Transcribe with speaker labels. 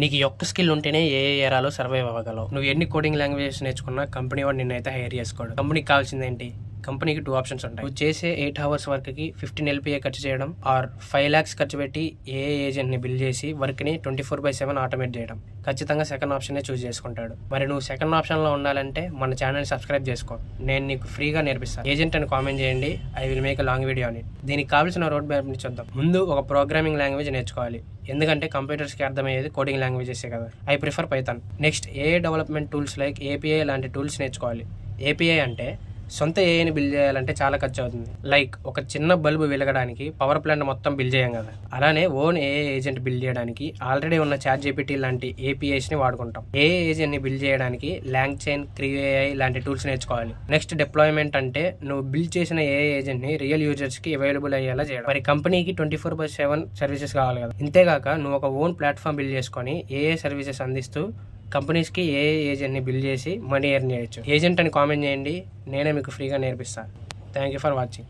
Speaker 1: నీకు ఈ ఒక్క స్కిల్ ఉంటేనే ఏ ఏరాలో సర్వైవ్ అవ్వగలవు. నువ్వు ఎన్ని కోడింగ్ లాంగ్వేజెస్ నేర్చుకున్నా కంపెనీ వాడు నిన్నైతే హైర్ చేసుకోడు. కంపెనీకి కావాల్సింది ఏంటి? కంపెనీకి 2 ఆప్షన్స్ ఉంటాయి. నువ్వు చేసే 8 hours వర్క్కి 15 LPA ఖర్చు చేయడం, ఆర్ 5 lakhs ఖర్చు పెట్టి ఏ ఏజెంట్ని బిల్డ్ చేసి వర్క్ని 24/7 ఆటోమేట్ చేయడం. ఖచ్చితంగా సెకండ్ ఆప్షనే చూస్ చేసుకుంటాడు. మరి నువ్వు సెకండ్ ఆప్షన్లో ఉండాలంటే మన ఛానల్ని సబ్స్క్రైబ్ చేసుకో. నేను నీకు ఫ్రీగా నేర్పిస్తాను. ఏజెంట్ అని కామెంట్ చేయండి, I will make a long video అని. దీనికి కావాల్సిన రోడ్ మ్యాప్ని చూద్దాం. ముందు ఒక ప్రోగ్రామింగ్ లాంగ్వేజ్ నేర్చుకోవాలి, ఎందుకంటే కంప్యూటర్స్కి అర్థమయ్యేది కోడింగ్ లాంగ్వేజెసే కదా. I prefer Python. Next AI development tools like API లాంటి టూల్స్ నేర్చుకోవాలి. ఏపీఐ అంటే సొంత ఏఐని బిల్డ్ చేయాలంటే చాలా ఖర్చు అవుతుంది. లైక్ ఒక చిన్న బల్బు వెలగడానికి పవర్ ప్లాంట్ మొత్తం బిల్డ్ చేయం కదా. అలానే ఓన్ ఏఐ ఏజెంట్ బిల్డ్ చేయడానికి ఆల్రెడీ ఉన్న ChatGPT లాంటి ఏపీఐస్ని వాడుకుంటాం. ఏఐ ఏజెంట్ని బిల్డ్ చేయడానికి లాంగ్చైన్, క్రియేఐ లాంటి టూల్స్ నేర్చుకోవాలి. నెక్స్ట్ డిప్లాయ్మెంట్ అంటే నువ్వు బిల్డ్ చేసిన ఏఐ ఏజెంట్ని రియల్ యూజర్స్కి అవైలబుల్ అయ్యేలా చేయడం. మరి కంపెనీకి 24/7 సర్వీసెస్ కావాలి కదా. ఇంతేగాక నువ్వు ఒక ఓన్ ప్లాట్ఫామ్ బిల్డ్ చేసుకొని ఏఐ సర్వీసెస్ అందిస్తూ కంపెనీస్కి ఏఐ ఏజెంట్ని బిల్డ్ చేసి మనీ ఎర్న్ చేయొచ్చు. ఏజెంట్ అని కామెంట్ చేయండి, నేనే మీకు ఫ్రీగా నేర్పిస్తాను. Thank you for watching.